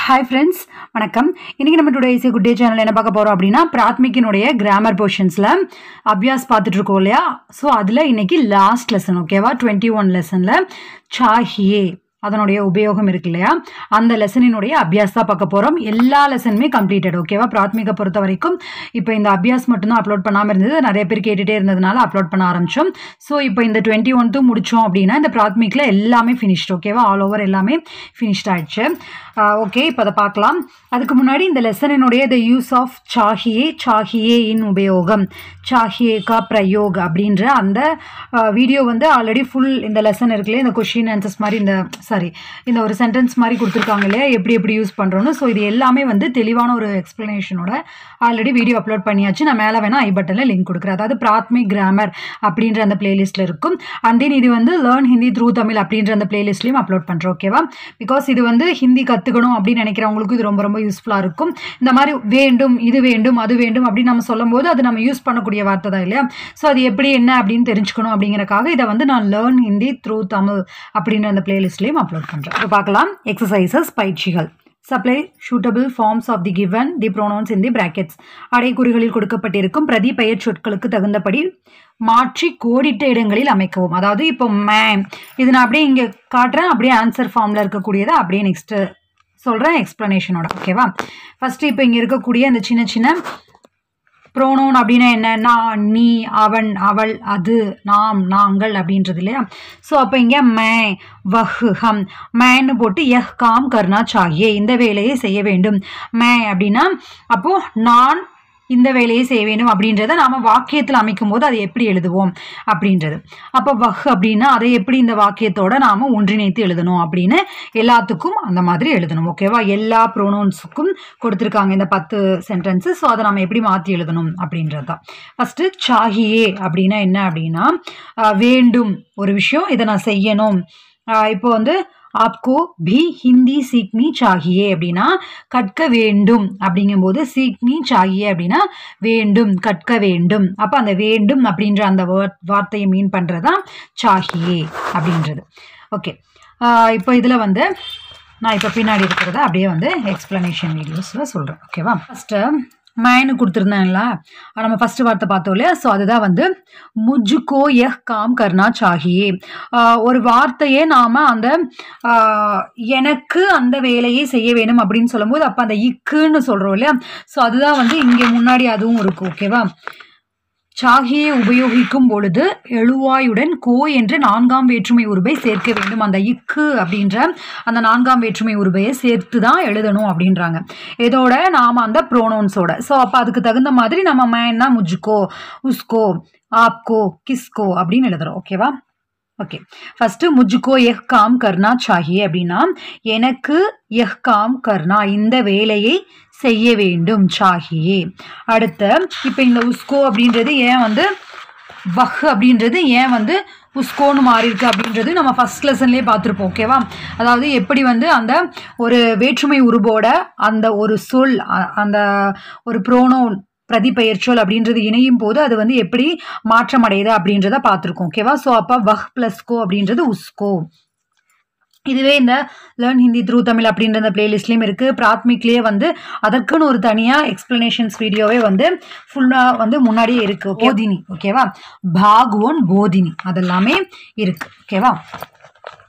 Hi friends, வணக்கம். இன்றைக்கி நம்ம today is good day channel என்ன பார்க்க போகிறோம் அப்படின்னா, பிராத்மிக்கினுடைய கிராமர் போர்ஷன்ஸில் அபியாஸ் பார்த்துட்ருக்கோம் இல்லையா? ஸோ அதில் இன்றைக்கி லாஸ்ட் லெசன், ஓகேவா? 21 லெசனில் சாஹியே அதனுடைய உபயோகம் இருக்கு இல்லையா, அந்த லெசனினுடைய அபியாஸ் தான் பார்க்க போகிறோம். எல்லா லெசனுமே கம்ப்ளீட்டட், ஓகேவா? பிராத்மிகை பொறுத்த வரைக்கும் இப்போ இந்த அபியாஸ் மட்டும்தான் அப்லோட் பண்ணாமல் இருந்தது. நிறைய பேர் கேட்டுகிட்டே இருந்ததுனால அப்லோட் பண்ண ஆரம்பித்தோம். ஸோ இப்போ இந்த 21 முடித்தோம் அப்படின்னா இந்த பிராத்மிகில் எல்லாமே ஃபினிஷ்ட், ஓகேவா? ஆல் ஓவர் எல்லாமே ஃபினிஷ்ட் ஆகிடுச்சு. ஓகே, இப்போ அதை பார்க்கலாம். அதுக்கு முன்னாடி இந்த லெசனினுடைய த யூஸ் ஆஃப் சாஹியே, சாஹியே இன் உபயோகம், சாஹியே கா பிரயோக் அப்படின்ற அந்த வீடியோ வந்து ஆல்ரெடி ஃபுல் இந்த லெசன் இருக்குல்லையே, இந்த கொஷின் ஆன்சர்ஸ் மாதிரி இந்த ஒரு சென்டென்ஸ் மாதிரி கொடுத்துருக்காங்க இல்லையா, எப்படி யூஸ் பண்ணுறோன்னு. ஸோ இது எல்லாமே வந்து தெளிவான ஒரு எக்ஸ்ப்ளனேஷனோட ஆல்ரெடி வீடியோ அப்லோட் பண்ணியாச்சு. நான் மேலே வேணால் ஐ பட்டனில் லிங்க் கொடுக்குறேன். அதாவது பிராத்மிக் கிராமர் அப்படின்ற அந்த பிளேலிஸ்ட்டில் இருக்கும். அண்ட் தென் இது வந்து லேர்ன் ஹிந்தி த்ரூ தமிழ் அப்படின்ற அந்த பிளேலிஸ்ட்லையும் அப்லோட் பண்ணுறோம், ஓகேவா? பிகாஸ் இது வந்து ஹிந்தி கற்றுக்கணும் அப்படின்னு நினைக்கிறவங்களுக்கு இது ரொம்ப ரொம்ப யூஸ்ஃபுல்லாக இருக்கும். இந்த மாதிரி வேண்டும், இது வேண்டும், அது வேண்டும் அப்படின்னு நம்ம சொல்லும் போது அது நம்ம யூஸ் பண்ணக்கூடிய வார்த்தை தான் இல்லையா? ஸோ அது எப்படி என்ன அப்படின்னு தெரிஞ்சுக்கணும் அப்படிங்கிறக்காக இதை வந்து நான் லேர்ன் ஹிந்தி த்ரூ தமிழ் அப்படின்ற அந்த பிளேலிஸ்ட்லையும் அப்லோட் பண்ணுறேன். இப்போ பார்க்கலாம். எக்ஸசைசஸ், பயிற்சிகள். Supply suitable forms of the given the pronouns in the brackets. அடைக்குறிகளில் கொடுக்கப்பட்டிருக்கும் பிரதி பெயர் சொற்களுக்கு தகுந்தபடி மாற்றி கோடிட்ட இடங்களில் அமைக்கவும். அதாவது இப்போ இது நான் அப்படியே இங்கே காட்டுறேன், அப்படியே ஆன்சர் ஃபார்மில் இருக்கக்கூடியதை அப்படியே நெக்ஸ்ட்டு சொல்கிறேன் எக்ஸ்ப்ளனேஷனோட, ஓகேவா? ஃபஸ்ட்டு இப்போ இங்கே இருக்கக்கூடிய அந்த சின்ன சின்ன ப்ரோனவுன் அப்படின்னா என்ன? நான், நீ, அவன், அவள், அது, நாம், நாங்கள் அப்படின்றது இல்லையா? ஸோ அப்போ இங்கே மே, வஹ், ஹம், மேன்னு போட்டு யஹ் காம் கர்னா சாஹியே, இந்த வேலையை செய்ய வேண்டும். மே அப்படின்னா அப்போது நான் இந்த வேலையை செய்ய வேண்டும் அப்படின்றத நாம் வாக்கியத்தில் அமைக்கும் போது அதை எப்படி எழுதுவோம் அப்படின்றது. அப்போ வஹ் அப்படின்னா அதை எப்படி இந்த வாக்கியத்தோடு நாம் ஒன்றிணைத்து எழுதணும் அப்படின்னு எல்லாத்துக்கும் அந்த மாதிரி எழுதணும், ஓகேவா? எல்லா ப்ரோனவுன்ஸுக்கும் கொடுத்துருக்காங்க இந்த 10 சென்டென்ஸு. ஸோ அதை நம்ம எப்படி மாற்றி எழுதணும் அப்படின்றது தான். ஃபஸ்ட்டு சாஹியே அப்படின்னா என்ன அப்படின்னா வேண்டும், ஒரு விஷயம், இதை நான் செய்யணும். இப்போ வந்து ஆப்கோ பி ஹிந்தி சீக்னி சாஹியே அப்படின்னா கற்க வேண்டும் அப்படிங்கும்போது, சீக்னி சாஹியே அப்படின்னா வேண்டும், கற்க வேண்டும். அப்போ அந்த வேண்டும் அப்படின்ற அந்த வார்த்தையை மீன் பண்ணுறது தான் சாஹியே அப்படின்றது. ஓகே, இப்போ இதில் வந்து நான் இப்போ பின்னாடி இருக்கிறத அப்படியே வந்து எக்ஸ்ப்ளனேஷன் வீடியோஸில் சொல்கிறேன், ஓகேவா? ஃபஸ்ட்டு மேனு கொடுத்துருந்தேன்ல, நம்ம ஃபஸ்ட்டு வார்த்தை பார்த்தோம் இல்லையா? ஸோ அதுதான் வந்து முஜ்கோ யஹ் காம் கர்னா சாஹியே. ஒரு வார்த்தையே நாம் அந்த எனக்கு அந்த வேலையை செய்ய வேணும் அப்படின்னு சொல்லும்போது அப்போ அந்த இக்குன்னு சொல்கிறோம் இல்லையா? ஸோ அதுதான் வந்து இங்கே முன்னாடி அதுவும் இருக்கும், ஓகேவா? சாஹியை உபயோகிக்கும் பொழுது எழுவாயுடன் கோ என்ற 4ஆம் வேற்றுமை உருபை சேர்க்க வேண்டும். அந்த இக்கு அப்படின்ற அந்த 4ஆம் வேற்றுமை உருபையை சேர்த்து தான் எழுதணும் அப்படின்றாங்க. இதோட நாம் அந்த ப்ரோனவுன்ஸோட. ஸோ அப்போ அதுக்கு தகுந்த மாதிரி நம்ம மேன்னா முஜ்கோ, உஸ்கோ, ஆப்கோ, கிஸ்கோ அப்படின்னு எழுதுறோம், ஓகேவா? ஓகே, ஃபஸ்ட்டு முஜ்கோ யஹ் காம் கர்னா சாஹியே அப்படின்னா எனக்கு யஹ் காம் கர்னா இந்த வேலையை செய்ய வேண்டும், சாஹியே. அடுத்து இப்போ இந்த உஸ்கோ அப்படின்றது ஏன் வந்து வஹ் அப்படின்றது ஏன் வந்து உஸ்கோன்னு மாறி இருக்கு அப்படின்றது நம்ம ஃபஸ்ட் லெசன்லேயே பார்த்துருப்போம், ஓகேவா? அதாவது எப்படி வந்து அந்த ஒரு வேற்றுமை உருபோட அந்த ஒரு சொல், அந்த ஒரு ப்ரோனவுன் பிரதிபெயர்ச்சொல் அப்படின்றது இணையும் போது அது வந்து எப்படி மாற்றம் அடையுது அப்படின்றத பார்த்துருக்கோம், ஓகேவா? ஸோ அப்போ வஹ் ப்ளஸ் கோ அப்படின்றது உஸ்கோ. இதுவே இந்த லேர்ன் ஹிந்தி த்ரூ தமிழ் அப்படின்ற அந்த பிளேலிஸ்ட்லேயும் இருக்குது. பிராத்மிக்லேயே வந்து அதற்குன்னு ஒரு தனியாக எக்ஸ்ப்ளனேஷன்ஸ் வீடியோவே வந்து ஃபுல்லாக வந்து முன்னாடியே இருக்குது. போதினி, ஓகேவா? பாக்வோன், போதினி அதெல்லாமே இருக்குது, ஓகேவா?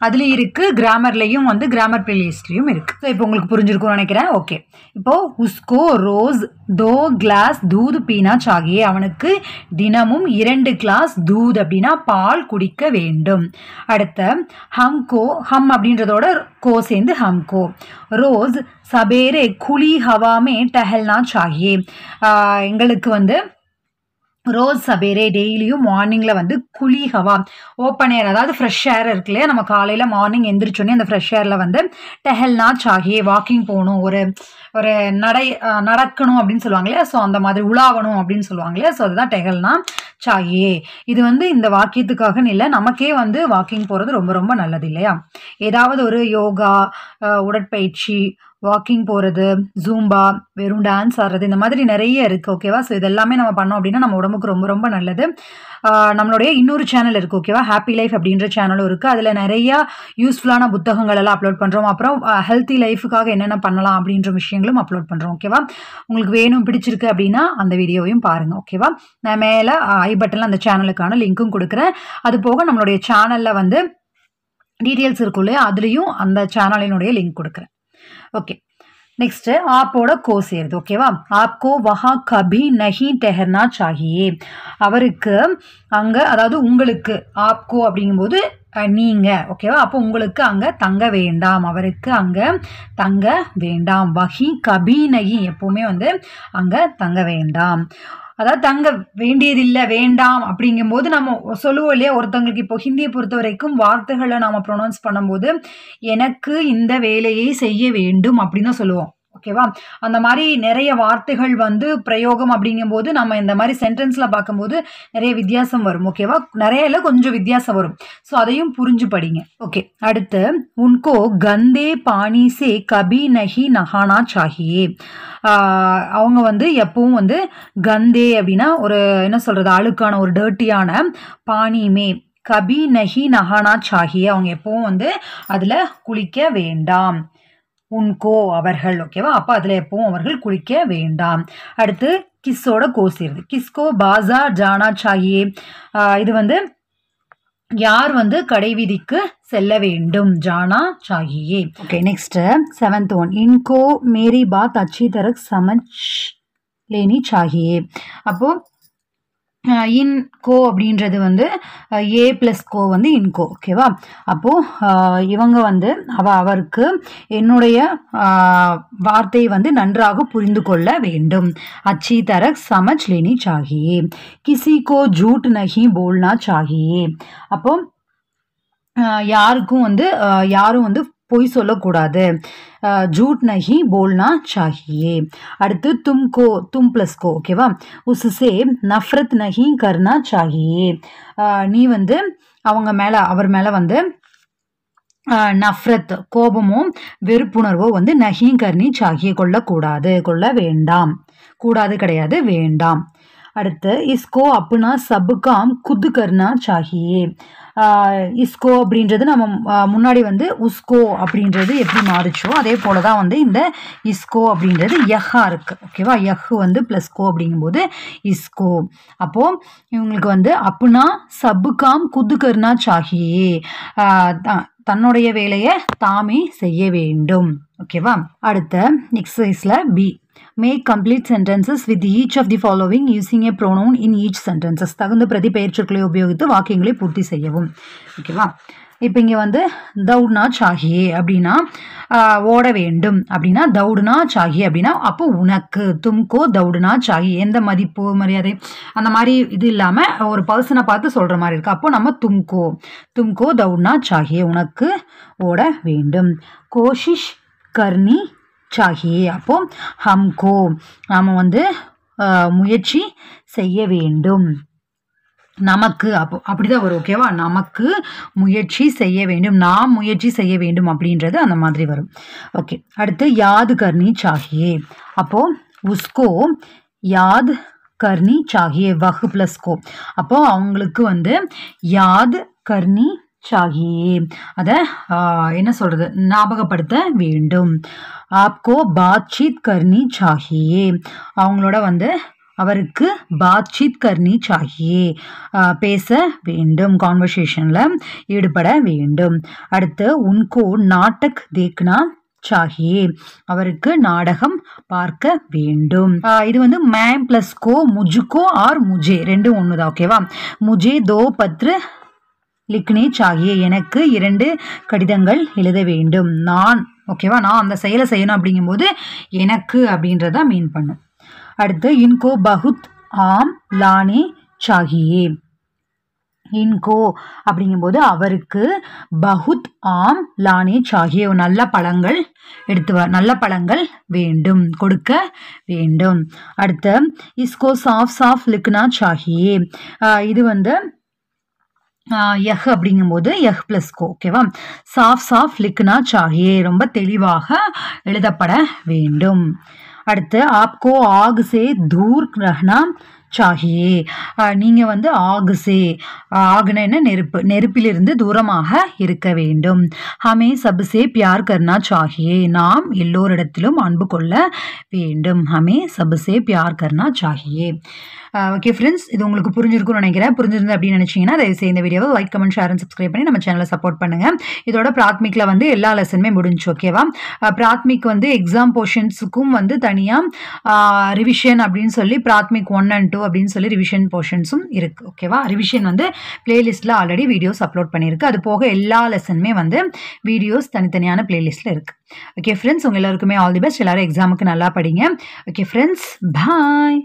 அதுலேயும் இருக்குது, கிராமர்லேயும் வந்து கிராமர் பிளேலிஸ்ட்லேயும் இருக்குது. ஸோ இப்போ உங்களுக்கு புரிஞ்சிருக்கும்னு நினைக்கிறேன். ஓகே, இப்போது உஸ்கோ ரோஸ் 2 கிளாஸ் தூது பீனா சாகியே, அவனுக்கு தினமும் 2 கிளாஸ் தூது அப்படின்னா பால் குடிக்க வேண்டும். அடுத்த ஹம்கோ, ஹம் அப்படின்றதோட கோ சேர்ந்து ஹம்கோ. ரோஸ் சபேரே குலி ஹவாமே டஹல்னா சாகியே, எங்களுக்கு வந்து ரோஸ் சபேரே டெய்லியும் மார்னிங்கில் வந்து குலி ஹவா, ஓப்பன் ஏர், அதாவது ஃப்ரெஷ் ஏர் இருக்கு இல்லையா? நம்ம காலையில் மார்னிங் எந்திரிச்சோன்னே அந்த ஃப்ரெஷ் ஏரில் வந்து டெஹல்னா சாஹியே வாக்கிங் போகணும், ஒரு ஒரு நடக்கணும் அப்படின்னு சொல்லுவாங்க இல்லையா? ஸோ அந்த மாதிரி உலாவணும் அப்படின்னு சொல்லுவாங்க இல்லையா? ஸோ அதுதான் டெஹல்னா சாஹியே. இது வந்து இந்த வாக்கியத்துக்காக இல்லை, நமக்கே வந்து வாக்கிங் போகிறது ரொம்ப ரொம்ப நல்லது இல்லையா? ஏதாவது ஒரு யோகா, உடற்பயிற்சி, வாக்கிங் போகிறது, ஜூம்பா, வெறும் டான்ஸ் ஆடுறது, இந்த மாதிரி நிறைய இருக்குது ஓகேவா. ஸோ இதெல்லாமே நம்ம பண்ணோம் அப்படின்னா நம்ம உடம்புக்கு ரொம்ப ரொம்ப நல்லது. நம்மளுடைய இன்னொரு சேனல் இருக்குது ஓகேவா, ஹாப்பி லைஃப் அப்படின்ற சேனலும் இருக்குது. அதில் நிறையா யூஸ்ஃபுல்லான புத்தகங்கள் எல்லாம் அப்லோட் பண்ணுறோம். அப்புறம் ஹெல்த்தி லைஃபுக்காக என்னென்ன பண்ணலாம் அப்படின்ற விஷயங்களும் அப்லோட் பண்ணுறோம் ஓகேவா. உங்களுக்கு வேணும் பிடிச்சிருக்கு அப்படின்னா அந்த வீடியோவையும் பாருங்கள் ஓகேவா. நான் மேலே ஐ பட்டனில் அந்த சேனலுக்கான லிங்க்கும் கொடுக்குறேன். அது போக நம்மளுடைய சேனலில் வந்து டீட்டெயில்ஸ் இருக்கும் இல்லையா, அதுலேயும் அந்த சேனலினுடைய லிங்க் கொடுக்குறேன். ஓகே, நெக்ஸ்ட் ஆப்போட கோ சேருது ஓகேவா. ஆப்கோ வஹா கபி நஹி டெஹர்னா சாஹியே. அவருக்கு அங்கே, அதாவது உங்களுக்கு, ஆப்கோ அப்படிங்கும்போது நீங்கள் ஓகேவா. அப்போ உங்களுக்கு அங்கே தங்க வேண்டாம், அவருக்கு அங்கே தங்க வேண்டாம். வஹி கபி நஹி, எப்போவுமே வந்து அங்கே தங்க வேண்டாம். அதாவது தங்க வேண்டியதில்லை, வேண்டாம் அப்படிங்கும்போது நம்ம சொல்லுவோம் இல்லையா. ஒருத்தவங்களுக்கு இப்போ ஹிந்தியை பொறுத்த வரைக்கும் வார்த்தைகளை நாம் ப்ரொனவுன்ஸ் பண்ணும்போது எனக்கு இந்த வேலையை செய்ய வேண்டும் அப்படின்னு தான் சொல்லுவோம் ஓகேவா. அந்த மாதிரி நிறைய வார்த்தைகள் வந்து பிரயோகம் அப்படிங்கும்போது நம்ம இந்த மாதிரி சென்டென்ஸில் பார்க்கும்போது நிறைய வித்தியாசம் வரும் ஓகேவா. நிறைய இல்லை, கொஞ்சம் வித்தியாசம் வரும். ஸோ அதையும் புரிஞ்சு படிங்க. ஓகே, அடுத்து உன்கோ கந்தே பானி சே கபி நஹி நஹானா சாஹியே. அவங்க வந்து எப்பவும் வந்து கந்தே அப்படின்னா ஒரு என்ன சொல்கிறது, அழுக்கான ஒரு டர்ட்டியான, பானிமே கபி நஹி நஹானா சாஹியே, அவங்க எப்பவும் வந்து அதில் குளிக்க வேண்டாம். உன்கோ அவர்கள் ஓகேவா. அப்போ அதில் எப்பவும் அவர்கள் குளிக்க வேண்டாம். அடுத்து கிஸ்ஸோட கோசிருது. கிஸ்கோ பாசார் ஜானா சாஹியே. இது வந்து யார் வந்து கடை வீதிக்கு செல்ல வேண்டும், ஜானா சாஹியே. Okay, next 7th one. இன்கோ மேரி பாத் அச்சி தரக் சமஜ் லேனி சாஹியே. அப்போது இன்கோ அப்படின்றது வந்து ஏ ப்ளஸ் கோ வந்து இன்கோ ஓகேவா. அப்போது இவங்க வந்து அவருக்கு என்னுடைய வார்த்தையை வந்து நன்றாக புரிந்து கொள்ள வேண்டும். அச்சி தரக் சமஜ் லேனி சாஹியே. கிசி கோ ஜூட் நஹி போல்னா சாஹியே. அப்போ யாரும் வந்து பொய் சொல்லக்கூடாது, ஜூட் நஹி போல்னா சாஹியே. அடுத்து தும்கோ, தும் ப்ளஸ் கோ ஓகேவா. உஸ்ஸே நஃப்ரத் நஹி கர்னா சாஹியே. நீ வந்து அவர் மேலே வந்து நஃப்ரத் கோபமோ வெறுப்புணர்வோ வந்து நஹி கர்னி சாஹியே, கொள்ள வேண்டாம். கூடாது கிடையாது, வேண்டாம். அடுத்து இஸ்கோ அப்புனா சப் காம் குத் கர்னா சாஹியே. இஸ்கோ அப்படின்றது நம்ம முன்னாடி வந்து உஸ்கோ அப்படின்றது எப்படி மாறிச்சோ அதே போல தான் வந்து இந்த இஸ்கோ அப்படின்றது யஹா இருக்குது ஓகேவா. யஹ் வந்து ப்ளஸ் கோ அப்படிங்கும்போது இஸ்கோ. அப்போது இவங்களுக்கு வந்து அப்புனா சப் காம் குத் கர்னா சாஹியே, தன்னுடைய வேலையை தாமே செய்ய வேண்டும் ஓகேவா. அடுத்த எக்ஸசைஸில் B, make complete sentences with each of the following using a pronoun in each sentences. தகுந்த பிரதி பெயர்ச்சொற்களை உபயோகித்து வாக்கியங்களை பூர்த்தி செய்யவும் ஓகேவா. இப்போ இங்கே வந்து தௌட்னா சாஹியே அப்படின்னா ஓட வேண்டும் அப்படின்னா, தௌடுனா சாஹியே அப்படின்னா அப்போ உனக்கு, தும்கோ தௌடுனா சாஹியே, எந்த மதிப்பு மரியாதை அந்த மாதிரி இது இல்லாமல் ஒரு பர்சனை பார்த்து சொல்கிற மாதிரி இருக்குது. அப்போ நம்ம தும்கோ தௌடுனா சாஹியே, உனக்கு ஓட வேண்டும். கோஷிஷ் கர்னி சாஹியே, அப்போ ஹம்கோ நாம் வந்து முயற்சி செய்ய வேண்டும். நமக்கு அப்போ அப்படிதான் வரும் ஓகேவா. நமக்கு முயற்சி செய்ய வேண்டும், நாம் முயற்சி செய்ய வேண்டும் அப்படின்றது அந்த மாதிரி வரும். ஓகே, அடுத்து யாத் கர்னி சாஹியே. அப்போது உஸ்கோ யாத் கர்னி சாஹியே, வஹ் ப்ளஸ் கோ. அப்போது அவங்களுக்கு வந்து யாத் கர்னி சாஹியே, அதை என்ன சொல்கிறது, ஞாபகப்படுத்த வேண்டும். ஆப்கோ பாத்சீத் கர்னி சாஹியே, அவங்களோட வந்து அவருக்கு பாத்சீத் கர்னி சாஹியே, பேச வேண்டும், கான்வர்சேஷனில் ஈடுபட வேண்டும். அடுத்து உன்கோ நாட்டக் தேக்னா சாஹியே, அவருக்கு நாடகம் பார்க்க வேண்டும். இது வந்து மேம் ப்ளஸ் கோ முஜுக்கோ ஆர் முஜே ரெண்டும் ஒன்று தான் ஓகேவா. முஜே தோ பத்ர லிக்னே சாஹியே, எனக்கு 2 கடிதங்கள் எழுத வேண்டும். நான் ஓகேவா, நான் அந்த செயலை செய்யணும் அப்படிங்கும்போது எனக்கு அப்படின்றத மீன் பண்ணும். அடுத்து இன்கோ பகுத் ஆம் லானே சாஹியே. இன்கோ அப்படிங்கும்போது அவருக்கு பகுத் ஆம் லானே சாஹியே, நல்ல பழங்கள் வேண்டும், கொடுக்க வேண்டும். அடுத்து இஸ்கோ சாஃப் சாஃப் லிக்னா சாஹியே, இது வந்து யஹ் அப்படிங்கும்போது யஹ் ப்ளஸ் கோ. ஓகேவா? சாஃப் சாஃப் லிக்னா சாஹியே, ரொம்ப தெளிவாக எழுதப்பட வேண்டும். அடுத்து ஆப்கோ ஆக் சே தூர் ரஹ்னா சாஹியே, நீங்கள் வந்து ஆகுசே, ஆகுன என்ன நெருப்பு, நெருப்பிலிருந்து தூரமாக இருக்க வேண்டும். ஹமே சப்சே பியார் கர்னா சாஹியே, நாம் எல்லோரிடத்திலும் அன்பு கொள்ள வேண்டும். ஹமே சப்சே பியார் கர்னா சாஹியே. ஓகே ஃப்ரெண்ட்ஸ், இது உங்களுக்கு புரிஞ்சிருக்கும்னு நினைக்கிறேன். புரிஞ்சிருந்து அப்படின்னு நினச்சிங்கன்னா தயவுசெய்து இந்த வீடியோவை like, comment, share and subscribe பண்ணி நம்ம சேனலை சப்போர்ட் பண்ணுங்கள். இதோட பிராத்மிக்கில் வந்து எல்லா லெசனுமே முடிஞ்சு. ஓகேவா? பிராத்மிக் வந்து எக்ஸாம் போர்ஷன்ஸுக்கும் வந்து தனியாக ரிவிஷன் அப்படின்னு சொல்லி பிராத்மிக் 1 and 2 அப்படின்னு சொல்லி ரிவிஷன் போர்ஷன்ஸும் இருக்குது. ஓகேவா? ரிவிஷன் வந்து பிளேலிஸ்ட்டில் ஆல்ரெடி வீடியோஸ் அப்லோட் பண்ணியிருக்கு. அது போக எல்லா லெசனுமே வந்து வீடியோஸ் தனித்தனியான பிளேலிஸ்ட்டில் இருக்குது. ஓகே ஃப்ரெண்ட்ஸ், உங்கள் எல்லாருக்குமே ஆல் தி பெஸ்ட். எல்லோரும் எக்ஸாமுக்கு நல்லா படிங்க. ஓகே ஃப்ரெண்ட்ஸ், பாய்.